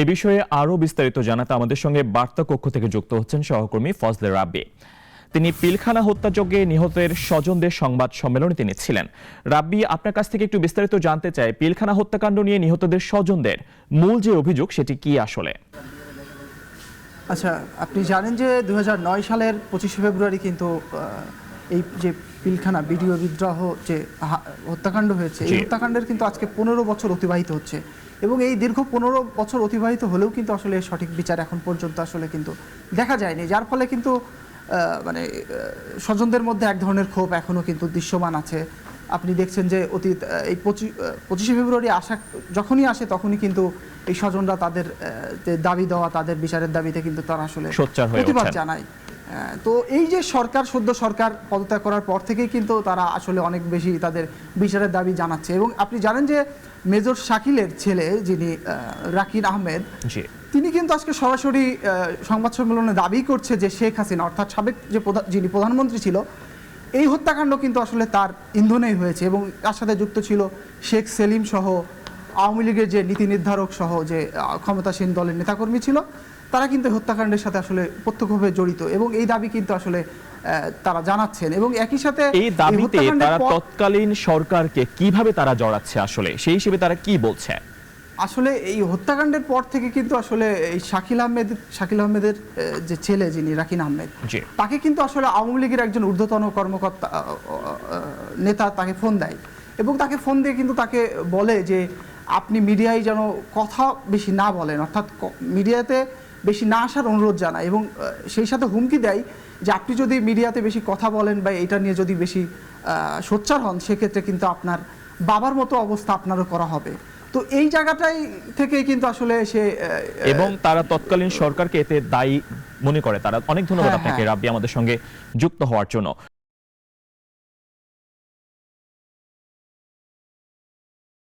এই বিষয়ে আরো বিস্তারিত জানাতে আমাদের সঙ্গে বার্তা কক্ষ থেকে যুক্ত হচ্ছেন সহকর্মী ফজলে রাব্বি। তিনি পিলখানা হত্যাযজ্ঞে নিহতের স্বজনদের সংবাদ সম্মেলনে তিনি ছিলেন। রাব্বি, আপনার কাছ থেকে একটু বিস্তারিত জানতে চাই, পিলখানা হত্যাকাণ্ড নিয়ে নিহতদের স্বজনদের মূল যে অভিযোগ সেটি কি আসলে? আচ্ছা, আপনি জানেন যে 2009 সালের 25শে ফেব্রুয়ারি কিন্তু এই যে পিলখানা বিডিও বিদ্রোহ যে হত্যাকাণ্ড হয়েছে, এই হত্যাকাণ্ডের কিন্তু আজকে 15 বছর অতিবাহিত হচ্ছে এবং এই দীর্ঘ 15 বছর অতিবাহিত হলেও কিন্তু আসলে সঠিক বিচার এখন পর্যন্ত আসলে কিন্তু দেখা যায়নি, যার ফলে কিন্তু মানে স্বজনদের মধ্যে এক ধরনের ক্ষোভ এখনও কিন্তু দৃশ্যমান আছে। আপনি দেখছেন যে অতীত এই 25শে ফেব্রুয়ারি যখনই আসে তখনই কিন্তু এই স্বজনরা তাদের যে দাবি দেওয়া, তাদের বিচারের দাবিতে কিন্তু তারা আসলে প্রতিবাদ জানায়। তো এই যে সদ্য সরকার পদত্যাগ করার পর থেকেই কিন্তু তারা আসলে অনেক বেশি তাদের বিচারের দাবি জানাচ্ছে। এবং আপনি জানেন যে মেজর শাকিলের ছেলে যিনি রাকিন আহমেদ, তিনি কিন্তু আজকে সরাসরি সংবাদ সম্মেলনে দাবি করছে যে শেখ হাসিনা অর্থাৎ সাবেক যে যিনি প্রধানমন্ত্রী ছিল, এই হত্যাকাণ্ড কিন্তু আসলে তার ইন্ধনেই হয়েছে এবং তার সাথে যুক্ত ছিল শেখ সেলিম সহ আওয়ামী লীগের যে নীতি নির্ধারক সহ যে ক্ষমতাসীন দলের নেতাকর্মী ছিল, তারা কিন্তু হত্যাকাণ্ডের সাথে আসলে প্রত্যক্ষভাবে জড়িত এবং এই দাবি কিন্তু আসলে তারা জানাচ্ছেন। এবং একই সাথে এই দাবিতে তারা তৎকালীন সরকারকে কিভাবে তারা জড়াচ্ছে, আসলে সেই হিসেবে তারা কি বলছে? আসলে এই হত্যাকাণ্ডের পর থেকে কিন্তু আসলে এই শাকিল আহমেদের যে ছেলে যিনি রাকিন আহমেদ, তাকে কিন্তু আসলে আওয়ামী লীগের একজন ঊর্ধ্বতন কর্মকর্তা নেতা তাকে ফোন দেয় এবং তাকে ফোন দিয়ে কিন্তু তাকে বলে যে আপনি মিডিয়ায় যেন কথা বেশি না বলেন, অর্থাৎ মিডিয়াতে বেশি না আসার অনুরোধ জানায় এবং সেই সাথে হুমকি দেয় যে আপনি যদি মিডিয়াতে বেশি কথা বলেন বা এটা নিয়ে যদি বেশি সোচ্চার হন, সেক্ষেত্রে কিন্তু আপনার বাবার মতো অবস্থা আপনারও করা হবে। তো এই জায়গাটাই থেকে কিন্তু আসলে সে এবং তারা তৎকালীন সরকারকে এতে দায়ী মনে করে তারা। অনেক ধন্যবাদ আপনাকে রাব্বি আমাদের সঙ্গে যুক্ত হওয়ার জন্য।